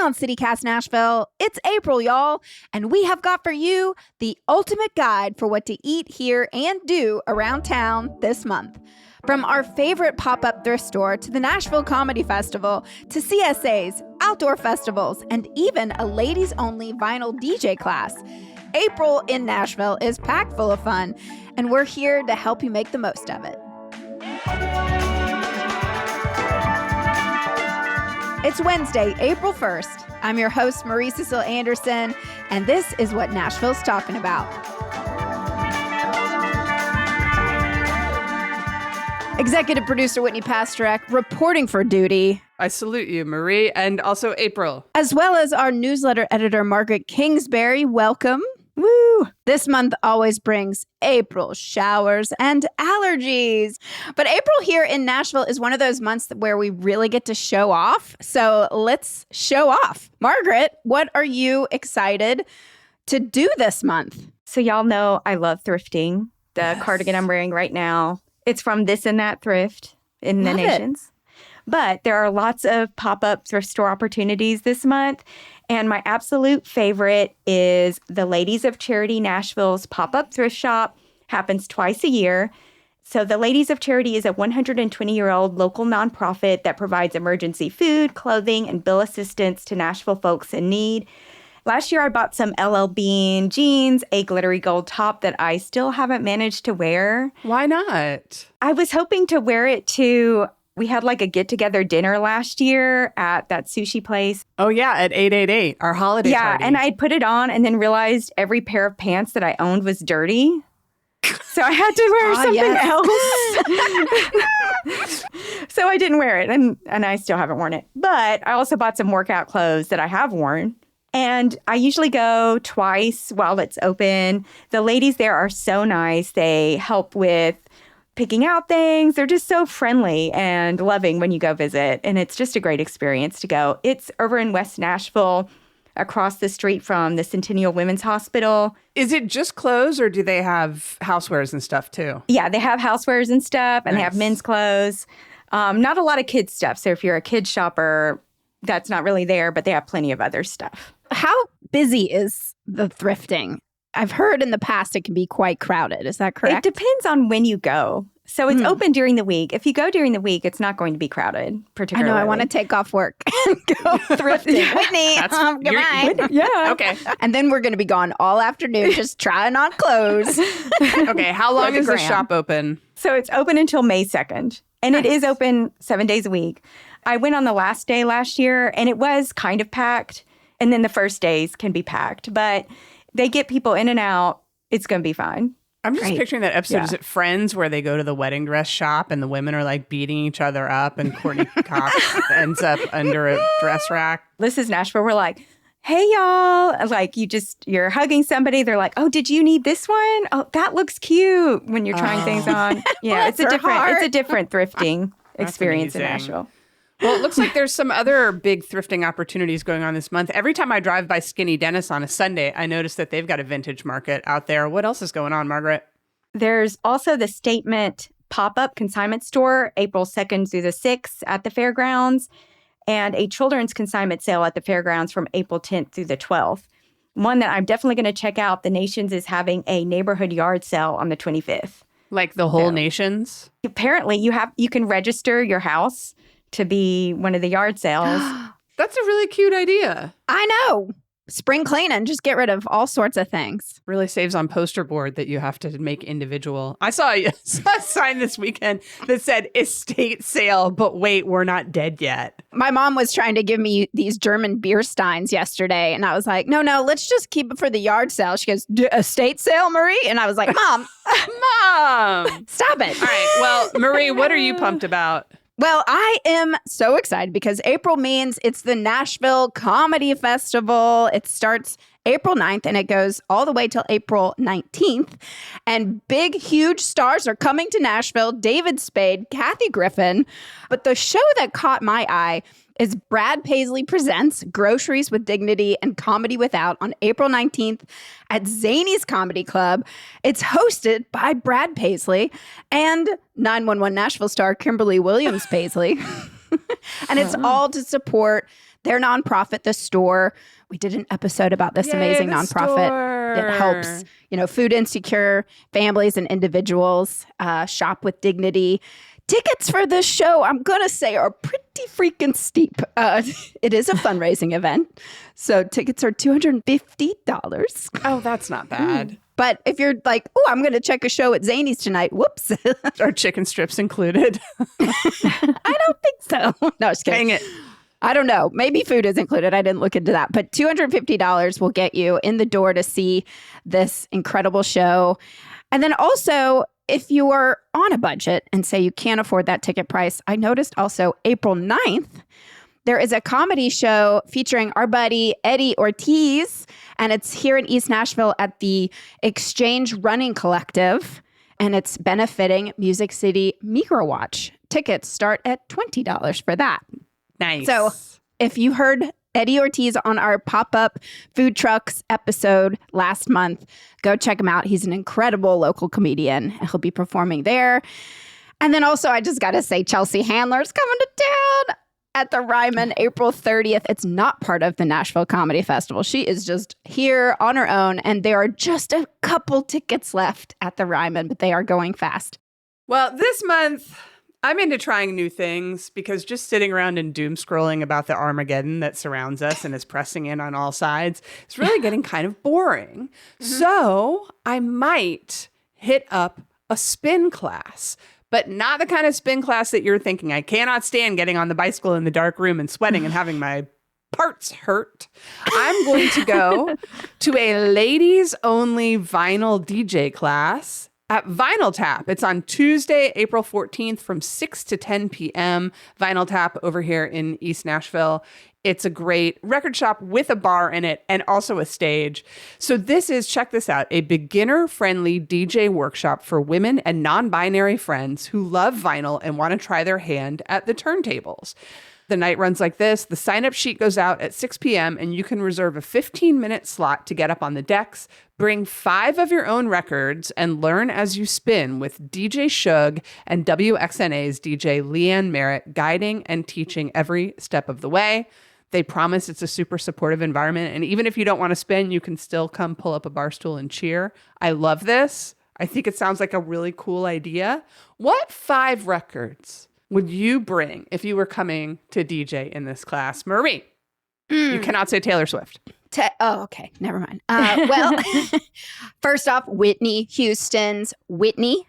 on CityCast Nashville. It's April, y'all, and we have got for you the ultimate guide for what to eat, hear, and do around town this month. From our favorite pop-up thrift store to the Nashville Comedy Festival to CSAs, outdoor festivals, and even a ladies-only vinyl DJ class, April in Nashville is packed full of fun, and we're here to help you make the most of it. It's Wednesday, April 1st. I'm your host, Marie Cecile Anderson, and this is what Nashville's talking about. Executive producer Whitney Pastorek reporting for duty. I salute you, Marie, and also April. As well as our newsletter editor, Margaret Kingsbury. Welcome. Woo! This month always brings April showers and allergies. But April here in Nashville is one of those months where we really get to show off. So let's show off. Margaret, what are you excited to do this month? So y'all know I love thrifting. The cardigan I'm wearing right now, it's from This and That Thrift in the Nations. But there are lots of pop-up thrift store opportunities this month. And my absolute favorite is the Ladies of Charity Nashville's pop-up thrift shop. Happens twice a year. So the Ladies of Charity is a 120-year-old local nonprofit that provides emergency food, clothing, and bill assistance to Nashville folks in need. Last year, I bought some LL Bean jeans, a glittery gold top that I still haven't managed to wear. Why not? I was hoping to wear it to... We had like a get-together dinner last year at that sushi place. Oh, yeah, at 888, our holiday party. Yeah, and I'd put it on and then realized every pair of pants that I owned was dirty. So I had to wear something else. So I didn't wear it, and I still haven't worn it. But I also bought some workout clothes that I have worn. And I usually go twice while it's open. The ladies there are so nice. They help with picking out things. They're just so friendly and loving when you go visit. And it's just a great experience to go. It's over in West Nashville, across the street from the Centennial Women's Hospital. Is it just clothes or do they have housewares and stuff too? Yeah, they have housewares and stuff, and They have men's clothes. Not a lot of kids stuff. So if you're a kid shopper, that's not really there, but they have plenty of other stuff. How busy is the thrifting? I've heard in the past it can be quite crowded. Is that correct? It depends on when you go. So it's open during the week. If you go during the week, it's not going to be crowded, particularly. I know. I want to take off work and go thrifting. Whitney, goodbye. Yeah. Okay. And then we're going to be gone all afternoon just trying on clothes. Okay. How long is the shop open? So it's open until May 2nd. And It is open 7 days a week. I went on the last day last year, and it was kind of packed. And then the first days can be packed. But they get people in and out. It's going to be fine. I'm just picturing that episode. Yeah. Is it Friends where they go to the wedding dress shop and the women are like beating each other up and Courtney Cox ends up under a dress rack? This is Nashville. We're like, hey, y'all. Like you're hugging somebody. They're like, oh, did you need this one? Oh, that looks cute when you're trying things on. Yeah, it's a different thrifting experience in Nashville. Well, it looks like there's some other big thrifting opportunities going on this month. Every time I drive by Skinny Dennis on a Sunday, I notice that they've got a vintage market out there. What else is going on, Margaret? There's also the Statement pop-up consignment store, April 2nd through the 6th at the fairgrounds, and a children's consignment sale at the fairgrounds from April 10th through the 12th. One that I'm definitely going to check out, the Nations is having a neighborhood yard sale on the 25th. Like the whole Nations? Apparently, you can register your house to be one of the yard sales. That's a really cute idea. I know. Spring cleaning, just get rid of all sorts of things. Really saves on poster board that you have to make individual. I saw a sign this weekend that said estate sale, but wait, we're not dead yet. My mom was trying to give me these German beer steins yesterday, and I was like, no, let's just keep it for the yard sale. She goes, estate sale, Marie? And I was like, Mom. Mom. Stop it. All right, well, Marie, what are you pumped about? Well, I am so excited because April means it's the Nashville Comedy Festival. It starts April 9th and it goes all the way till April 19th. And big, huge stars are coming to Nashville. David Spade, Kathy Griffin. But the show that caught my eye is Brad Paisley Presents Groceries with Dignity and Comedy Without on April 19th at Zany's Comedy Club. It's hosted by Brad Paisley and 911 Nashville star Kimberly Williams Paisley. And it's all to support their nonprofit, The Store. We did an episode about this amazing nonprofit. It helps, food insecure families and individuals shop with dignity. Tickets for this show, I'm going to say, are pretty freaking steep. It is a fundraising event. So tickets are $250. Oh, that's not bad. But if you're like, oh, I'm going to check a show at Zany's tonight, whoops. Are chicken strips included? I don't think so. No, just kidding. Dang it. I don't know. Maybe food is included. I didn't look into that. But $250 will get you in the door to see this incredible show. And then also, if you are on a budget and say you can't afford that ticket price, I noticed also April 9th, there is a comedy show featuring our buddy Eddie Ortiz, and it's here in East Nashville at the Exchange Running Collective, and it's benefiting Music City Microwatch. Tickets start at $20 for that. Nice. So if you heard Eddie Ortiz on our pop-up food trucks episode last month, go check him out. He's an incredible local comedian. He'll be performing there. And then also, I just got to say, Chelsea Handler's coming to town at the Ryman April 30th. It's not part of the Nashville Comedy Festival. She is just here on her own, and there are just a couple tickets left at the Ryman, but they are going fast. Well, this month, I'm into trying new things because just sitting around and doom scrolling about the Armageddon that surrounds us and is pressing in on all sides is really getting kind of boring. So I might hit up a spin class, but not the kind of spin class that you're thinking. I cannot stand getting on the bicycle in the dark room and sweating and having my parts hurt. I'm going to go to a ladies only vinyl DJ class at Vinyl Tap. It's on Tuesday, April 14th from 6 to 10 p.m. Vinyl Tap over here in East Nashville. It's a great record shop with a bar in it and also a stage. So this is, check this out, a beginner-friendly DJ workshop for women and non-binary friends who love vinyl and want to try their hand at the turntables. The night runs like this. The sign-up sheet goes out at 6 p.m. and you can reserve a 15-minute slot to get up on the decks, bring 5 of your own records, and learn as you spin with DJ Shug and WXNA's DJ Leanne Merritt guiding and teaching every step of the way. They promise it's a super supportive environment. And even if you don't want to spin, you can still come pull up a bar stool and cheer. I love this. I think it sounds like a really cool idea. What 5 records would you bring if you were coming to DJ in this class? Marie, you cannot say Taylor Swift. Oh, okay. Never mind. Well, first off, Whitney Houston's Whitney,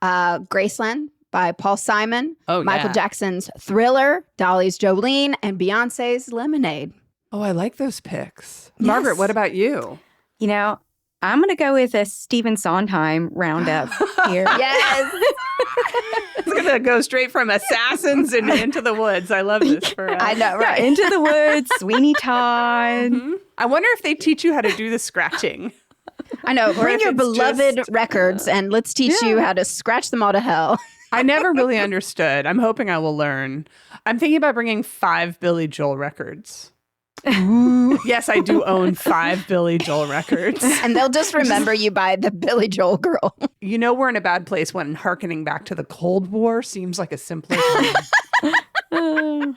Graceland by Paul Simon, Michael Jackson's Thriller, Dolly's Jolene, and Beyonce's Lemonade. Oh, I like those picks. Yes. Margaret, what about you? You know, I'm going to go with a Stephen Sondheim roundup here. Yes. It's going to go straight from Assassins and Into the Woods. I love this for us. I know, right? Yeah, Into the Woods, Sweeney Todd. Mm-hmm. I wonder if they teach you how to do the scratching. I know. Bring your beloved records and let's teach you how to scratch them all to hell. I never really understood. I'm hoping I will learn. I'm thinking about bringing 5 Billy Joel records. Yes, I do own 5 Billy Joel records. And they'll just remember you by the Billy Joel girl. You know we're in a bad place when hearkening back to the Cold War seems like a simpler thing.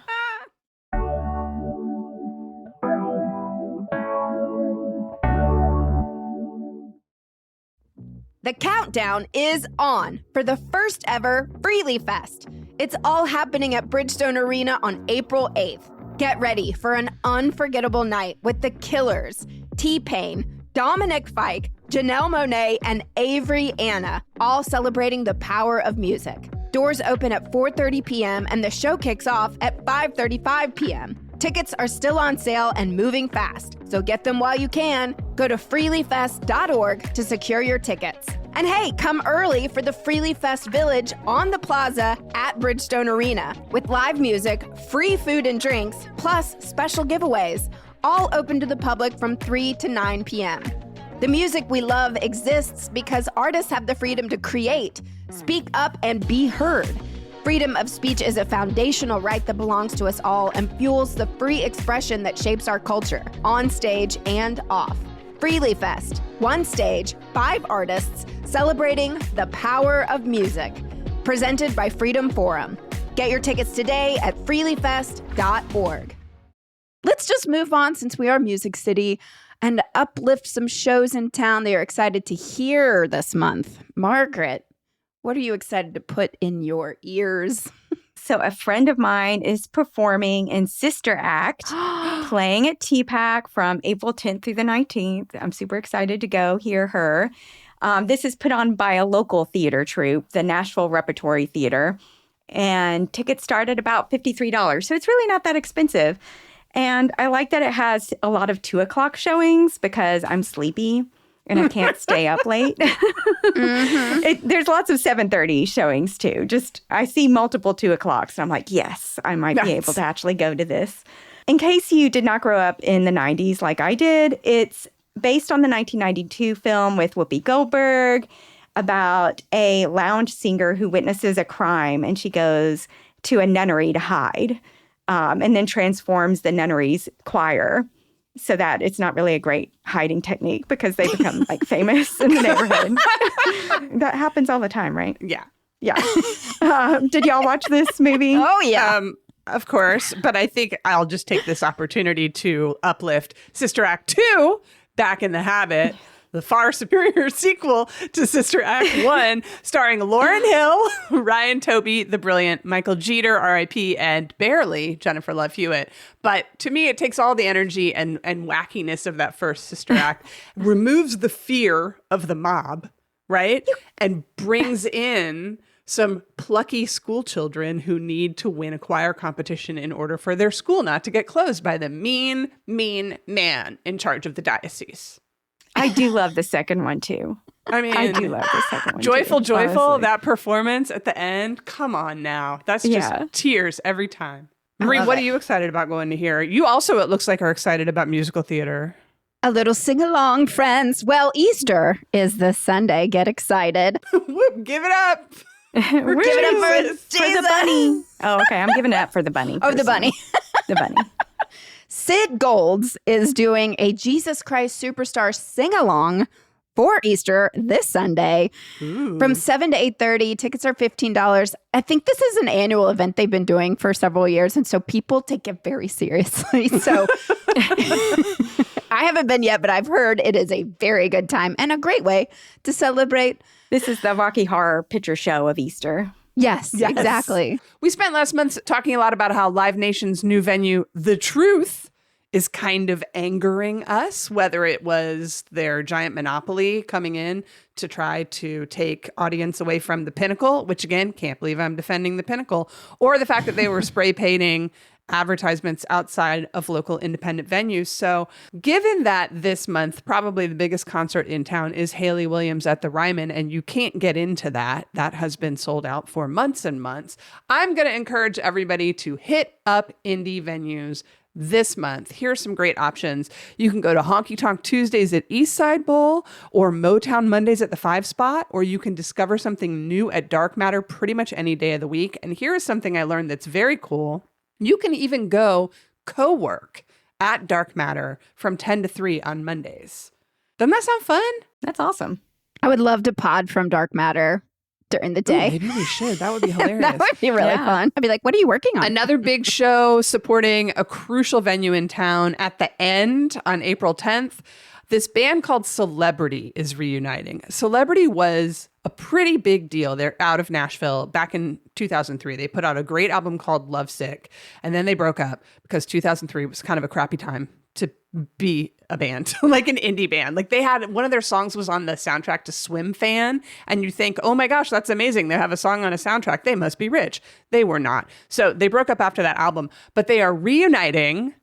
The countdown is on for the first ever Freely Fest. It's all happening at Bridgestone Arena on April 8th. Get ready for an unforgettable night with The Killers, T-Pain, Dominic Fike, Janelle Monáe, and Avery Anna, all celebrating the power of music. Doors open at 4:30 p.m. and the show kicks off at 5:35 p.m. Tickets are still on sale and moving fast, so get them while you can. Go to freelyfest.org to secure your tickets. And hey, come early for the Freely Fest Village on the plaza at Bridgestone Arena with live music, free food and drinks, plus special giveaways, all open to the public from 3 to 9 p.m. The music we love exists because artists have the freedom to create, speak up, and be heard. Freedom of speech is a foundational right that belongs to us all and fuels the free expression that shapes our culture, on stage and off. Freely Fest, one stage, 5 artists, celebrating the power of music. Presented by Freedom Forum. Get your tickets today at freelyfest.org. Let's just move on, since we are Music City, and uplift some shows in town they are excited to hear this month. Margaret, what are you excited to put in your ears? So a friend of mine is performing in Sister Act, playing at TPAC from April 10th through the 19th. I'm super excited to go hear her. This is put on by a local theater troupe, the Nashville Repertory Theater. And tickets start at about $53. So it's really not that expensive. And I like that it has a lot of 2 o'clock showings because I'm sleepy and I can't stay up late. There's lots of 7:30 showings too. I see multiple 2 o'clocks and I'm like, yes, I might be able to actually go to this. In case you did not grow up in the 90s like I did, it's based on the 1992 film with Whoopi Goldberg about a lounge singer who witnesses a crime and she goes to a nunnery to hide and then transforms the nunnery's choir so that it's not really a great hiding technique because they become like famous in the neighborhood. That happens all the time, right? Yeah. Yeah. Did y'all watch this movie? Oh, yeah. Of course. But I think I'll just take this opportunity to uplift Sister Act 2, Back in the Habit, the far superior sequel to Sister Act 1, starring Lauryn Hill, Ryan Toby, the brilliant Michael Jeter, R.I.P., and barely Jennifer Love Hewitt. But to me, it takes all the energy and wackiness of that first Sister Act, removes the fear of the mob, right? And brings in some plucky school children who need to win a choir competition in order for their school not to get closed by the mean man in charge of the diocese. I do love the second one, too. I mean, I do love the second one, joyful, too, honestly. that performance at the end. Come on now. That's just tears every time. Marie, what are you excited about going to hear? You also, it looks like, are excited about musical theater. A little sing-along, friends. Well, Easter is this Sunday. Get excited. Whoop, give it up. We're giving it for the bunny. Oh, okay. I'm giving it up for the bunny. Oh, the bunny. The bunny. Sid Golds is doing a Jesus Christ Superstar sing-along for Easter this Sunday from 7 to 8:30. Tickets are $15. I think this is an annual event they've been doing for several years, and so people take it very seriously. So I haven't been yet, but I've heard it is a very good time and a great way to celebrate. This is the Rocky Horror Picture Show of Easter. Yes, exactly. We spent last month talking a lot about how Live Nation's new venue, The Truth, is kind of angering us, whether it was their giant monopoly coming in to try to take audience away from the Pinnacle, which again, can't believe I'm defending the Pinnacle, or the fact that they were spray painting advertisements outside of local independent venues. So given that this month, probably the biggest concert in town is Hayley Williams at the Ryman, and you can't get into that has been sold out for months and months, I'm going to encourage everybody to hit up indie venues this month. Here are some great options. You can go to Honky Tonk Tuesdays at Eastside Bowl or Motown Mondays at the 5 Spot, or you can discover something new at Dark Matter pretty much any day of the week. And here is something I learned that's very cool. You can even go co-work at Dark Matter from 10 to 3 on Mondays. Doesn't that sound fun? That's awesome. I would love to pod from Dark Matter during the day. Ooh, maybe we should. That would be hilarious. That would be really fun. I'd be like, what are you working on? Another big show supporting a crucial venue in town at the end on April 10th. This band called Celebrity is reuniting. Celebrity was a pretty big deal. They're out of Nashville back in 2003. They put out a great album called Lovesick, and then they broke up because 2003 was kind of a crappy time to be a band, like an indie band. Like they had, one of their songs was on the soundtrack to Swim Fan, and you think, oh my gosh, that's amazing. They have a song on a soundtrack. They must be rich. They were not. So they broke up after that album, but they are reuniting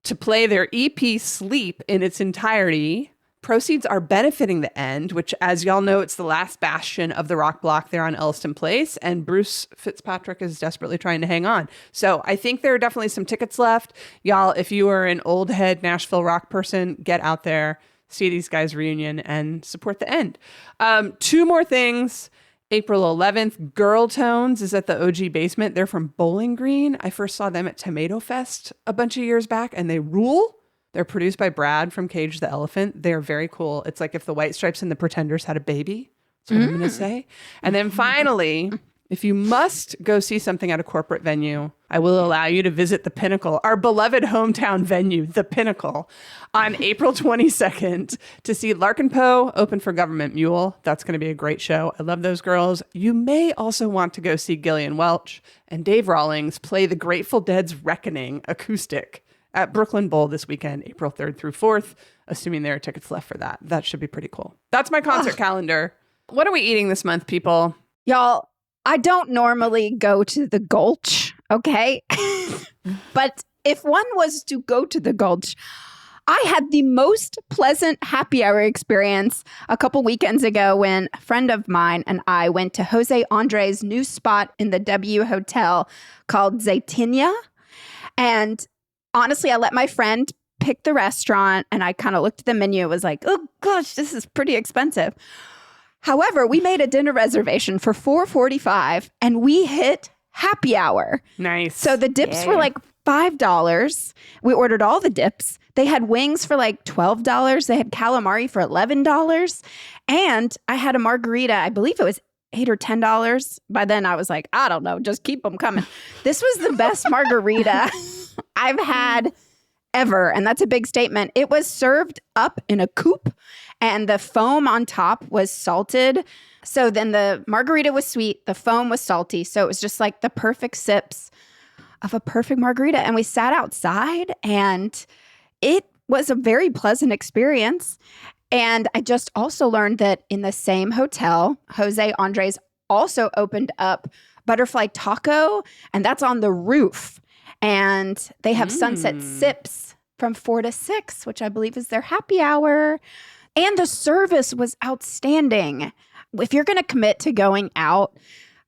to play their EP Sleep in its entirety. Proceeds are benefiting the End, which, as y'all know, it's the last bastion of the rock block there on Elliston Place, and Bruce Fitzpatrick is desperately trying to hang on. So I think there are definitely some tickets left. Y'all, if you are an old head Nashville rock person, get out there, see these guys reunion, and support the End. Two more things. April 11th, Girl Tones is at the OG Basement. They're from Bowling Green. I first saw them at Tomato Fest a bunch of years back, and they rule. They're produced by Brad from Cage the Elephant. They're very cool. It's like if the White Stripes and the Pretenders had a baby. That's what I'm going to say. And then finally, If you must go see something at a corporate venue, I will allow you to visit the Pinnacle, our beloved hometown venue, the Pinnacle, on April 22nd to see Larkin Poe open for Government Mule. That's going to be a great show. I love those girls. You may also want to go see Gillian Welch and Dave Rawlings play the Grateful Dead's Reckoning acoustic at Brooklyn Bowl this weekend, April 3rd through 4th, assuming there are tickets left for that. That should be pretty cool. That's my concert calendar. What are we eating this month, people? Y'all, I don't normally go to the Gulch, okay? But if one was to go to the Gulch, I had the most pleasant happy hour experience a couple weekends ago when a friend of mine and I went to Jose Andres' new spot in the W Hotel called Zaytinya. And honestly, I let my friend pick the restaurant and I kind of looked at the menu and was like, oh gosh, this is pretty expensive. However, we made a dinner reservation for $4.45 and we hit happy hour. Nice. So the dips were like $5. We ordered all the dips. They had wings for like $12. They had calamari for $11. And I had a margarita. I believe it was $8 or $10. By then I was like, I don't know, just keep them coming. This was the best margarita I've had ever. And that's a big statement. It was served up in a coupe and the foam on top was salted. So then the margarita was sweet. The foam was salty. So it was just like the perfect sips of a perfect margarita. And we sat outside and it was a very pleasant experience. And I just also learned that in the same hotel, Jose Andres also opened up Butterfly Taco, and that's on the roof. And they have sunset sips from 4 to 6, which I believe is their happy hour. And the service was outstanding. If you're going to commit to going out,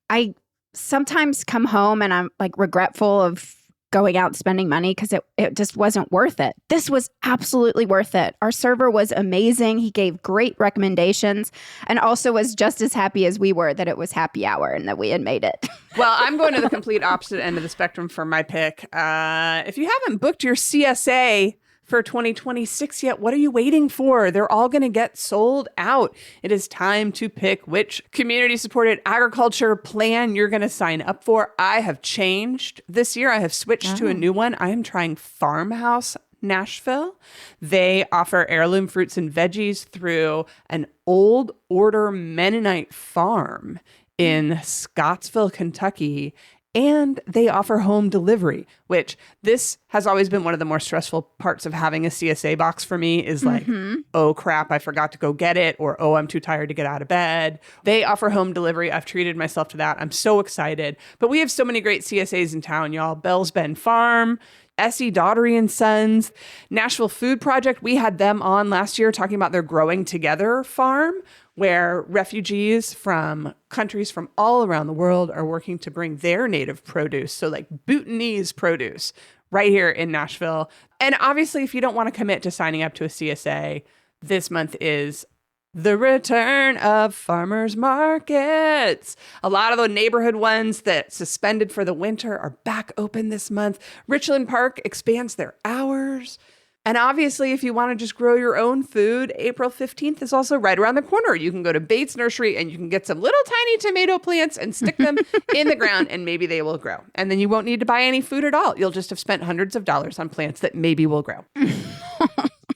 I sometimes come home and I'm like regretful of going out and spending money because it just wasn't worth it. This was absolutely worth it. Our server was amazing. He gave great recommendations and also was just as happy as we were that it was happy hour and that we had made it. Well, I'm going to the complete opposite end of the spectrum for my pick. If you haven't booked your CSA for 2026 yet, what are you waiting for? They're all going to get sold out. It is time to pick which community-supported agriculture plan you're going to sign up for. I have changed this year. I have switched to a new one. I am trying Farmhouse Nashville. They offer heirloom fruits and veggies through an old order Mennonite farm in Scottsville, Kentucky. And they offer home delivery, which this has always been one of the more stressful parts of having a CSA box for me is like, oh crap, I forgot to go get it, or oh, I'm too tired to get out of bed. They offer home delivery. I've treated myself to that. I'm so excited. But we have so many great CSAs in town, y'all. Bell's Bend Farm, Essie Daughtery and Sons, Nashville Food Project. We had them on last year talking about their Growing Together farm, where refugees from countries from all around the world are working to bring their native produce, so like Bhutanese produce, right here in Nashville. And obviously, if you don't want to commit to signing up to a CSA, this month is the return of farmers markets. A lot of the neighborhood ones that suspended for the winter are back open this month. Richland Park expands their hours. And obviously, if you want to just grow your own food, April 15th is also right around the corner. You can go to Bates Nursery and you can get some little tiny tomato plants and stick them in the ground and maybe they will grow. And then you won't need to buy any food at all. You'll just have spent hundreds of dollars on plants that maybe will grow.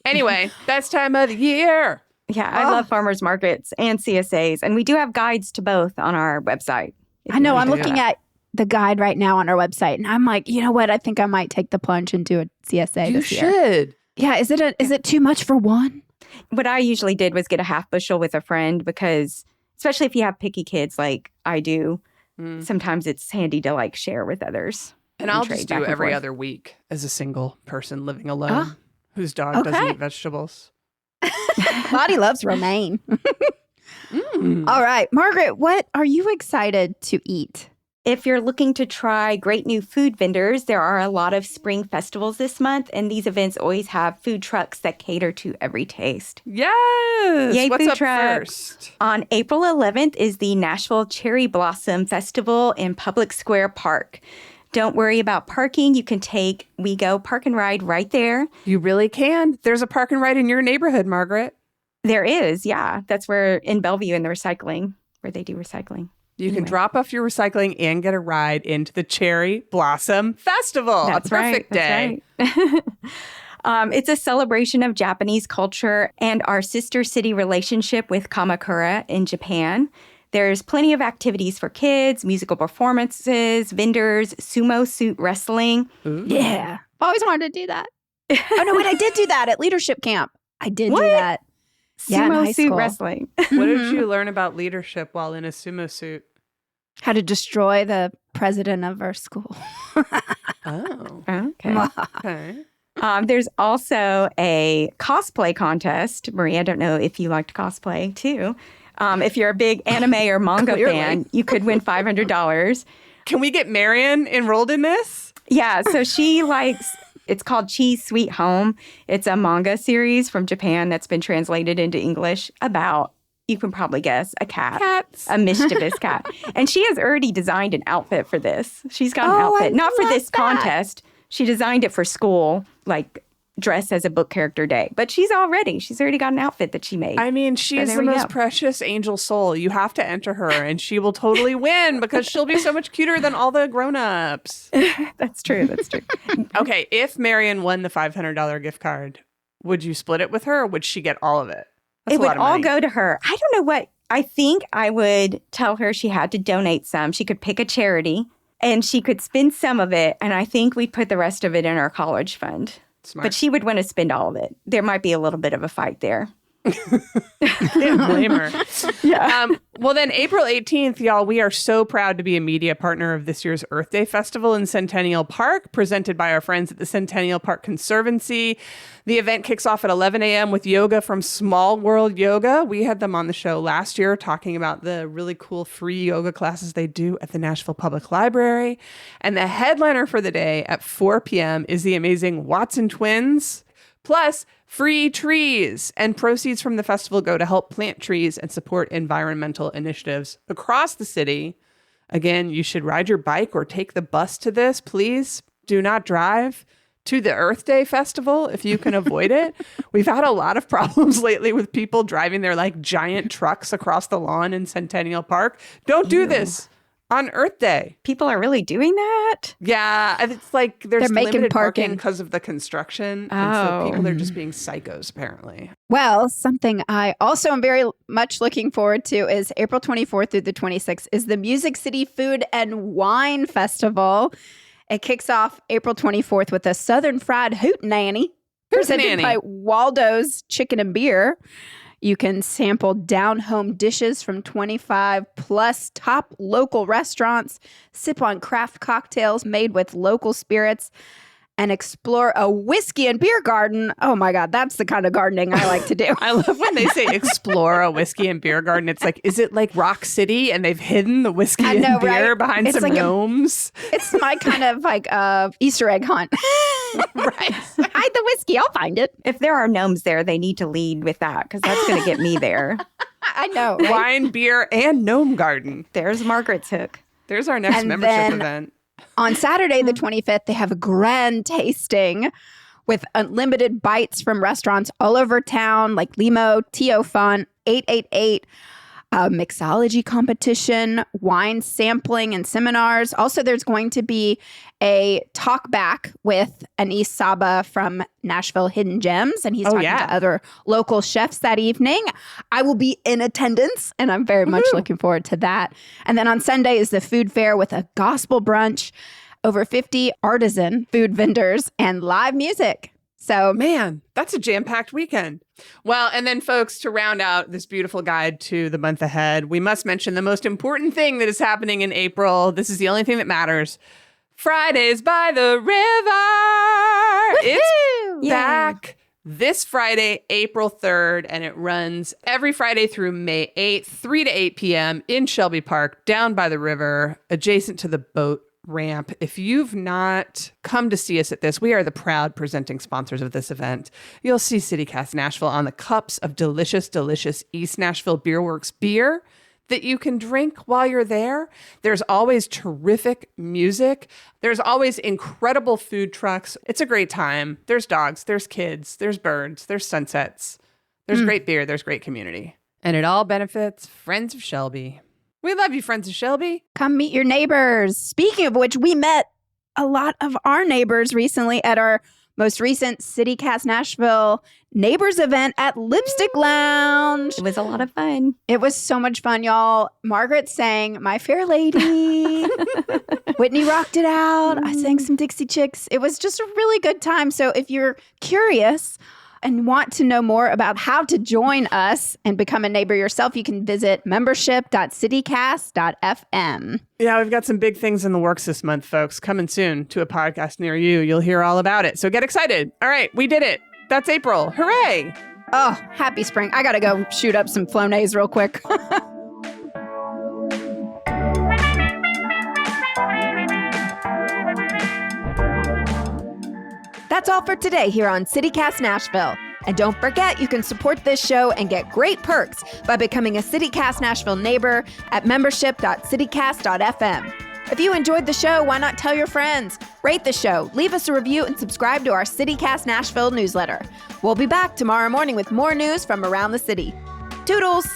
Anyway, best time of the year. Yeah, I love farmers markets and CSAs. And we do have guides to both on our website. I know. I'm looking at the guide right now on our website and I'm like, you know what? I think I might take the plunge and do a CSA this year. You should. Yeah, is it too much for one? What I usually did was get a half bushel with a friend because, especially if you have picky kids like I do, sometimes it's handy to like share with others. And I'll just do every other week as a single person living alone whose dog doesn't eat vegetables. Lottie loves romaine. All right, Margaret, what are you excited to eat? If you're looking to try great new food vendors, there are a lot of spring festivals this month, and these events always have food trucks that cater to every taste. Yes! Yay, What's food up trucks. first? On April 11th is the Nashville Cherry Blossom Festival in Public Square Park. Don't worry about parking. You can take WeGo Park and Ride right there. You really can. There's a park and ride in your neighborhood, Margaret. There is, yeah. That's where in Bellevue in the recycling, where they do recycling. You can drop off your recycling and get a ride into the Cherry Blossom Festival. That's a perfect day. That's right. It's a celebration of Japanese culture and our sister city relationship with Kamakura in Japan. There's plenty of activities for kids, musical performances, vendors, sumo suit wrestling. Ooh. Yeah. I've always wanted to do that. Oh, no, wait, I did do that at leadership camp. I did do that. Yeah, in high Sumo suit school. wrestling. What did you learn about leadership while in a sumo suit? How to destroy the president of our school. Oh. Okay. Okay. There's also a cosplay contest. Marie, I don't know if you like to cosplay too. If you're a big anime or manga fan, you could win $500. Can we get Marion enrolled in this? Yeah, so she likes, it's called Cheese Sweet Home. It's a manga series from Japan that's been translated into English about, you can probably guess, a cat. Cats. A mischievous cat. And she has already designed an outfit for this. She's got an outfit, not for this contest. She designed it for school, like dressed as a book character day. But she's already got an outfit that she made. I mean, she is the most precious angel soul. You have to enter her and she will totally win because she'll be so much cuter than all the grown-ups. That's true. That's true. Okay, if Marion won the $500 gift card, would you split it with her or would she get all of it? That's it would all go to her. I don't know what. I think I would tell her she had to donate some. She could pick a charity and she could spend some of it. And I think we'd put the rest of it in our college fund. Smart. But she would want to spend all of it. There might be a little bit of a fight there. Can't blame her. Yeah. Well, then April 18th, y'all, we are so proud to be a media partner of this year's Earth Day Festival in Centennial Park, presented by our friends at the Centennial Park Conservancy. The event kicks off at 11 a.m. with yoga from Small World Yoga. We had them on the show last year talking about the really cool free yoga classes they do at the Nashville Public Library. And the headliner for the day at 4 p.m. is the amazing Watson Twins. Plus, free trees, and proceeds from the festival go to help plant trees and support environmental initiatives across the city. Again, you should ride your bike or take the bus to this. Please do not drive to the Earth Day Festival if you can avoid it. We've had a lot of problems lately with people driving their like giant trucks across the lawn in Centennial Park. Don't do this on Earth Day. People are really doing that? Yeah, it's like there's They're making limited parking parking because of the construction. And so people are just being psychos, apparently. Well, something I also am very much looking forward to is April 24th through the 26th is the Music City Food and Wine Festival. It kicks off April 24th with a Southern Fried Hootenanny presented by Waldo's Chicken and Beer. You can sample down-home dishes from 25 plus top local restaurants, sip on craft cocktails made with local spirits, and explore a whiskey and beer garden. Oh my God, that's the kind of gardening I like to do. I love when they say explore a whiskey and beer garden. It's like, is it like Rock City and they've hidden the whiskey and beer behind it's some like gnomes? It's my kind of like Easter egg hunt. Right. Hide the whiskey, I'll find it. If there are gnomes there, they need to lead with that because that's going to get me there. I know. Right? Wine, beer, and gnome garden. There's Margaret's hook. There's our next membership event. On Saturday, the 25th, they have a grand tasting with unlimited bites from restaurants all over town, like Limo, Tio Fun, 888, a mixology competition, wine sampling and seminars. Also, there's going to be a talk back with Anis Saba from Nashville Hidden Gems, and he's talking to other local chefs that evening. I will be in attendance, and I'm very much looking forward to that. And then on Sunday is the food fair with a gospel brunch, over 50 artisan food vendors, and live music. So, man, that's a jam-packed weekend. Well, and then, folks, to round out this beautiful guide to the month ahead, we must mention the most important thing that is happening in April. This is the only thing that matters. Fridays by the River. It's back this Friday, April 3rd, and it runs every Friday through May 8th, 3 to 8 p.m. in Shelby Park, down by the river, adjacent to the boat ramp. If you've not come to see us at this, we are the proud presenting sponsors of this event. You'll see CityCast Nashville on the cups of delicious, delicious East Nashville Beer Works beer that you can drink while you're there. There's always terrific music. There's always incredible food trucks. It's a great time. There's dogs, there's kids, there's birds, there's sunsets. There's great beer, there's great community. And it all benefits Friends of Shelby. We love you, friends of Shelby. Come meet your neighbors. Speaking of which, we met a lot of our neighbors recently at our most recent CityCast Nashville neighbors event at Lipstick Lounge. It was a lot of fun. It was so much fun, y'all. Margaret sang My Fair Lady. Whitney rocked it out. I sang some Dixie Chicks. It was just a really good time. So if you're curious and want to know more about how to join us and become a neighbor yourself, you can visit membership.citycast.fm. Yeah, we've got some big things in the works this month, folks. Coming soon to a podcast near you. You'll hear all about it. So get excited. All right, we did it. That's April. Hooray! Oh, happy spring. I got to go shoot up some Flonase real quick. That's all for today here on CityCast Nashville. And don't forget, you can support this show and get great perks by becoming a CityCast Nashville neighbor at membership.citycast.fm. If you enjoyed the show, why not tell your friends? Rate the show, leave us a review, and subscribe to our CityCast Nashville newsletter. We'll be back tomorrow morning with more news from around the city. Toodles!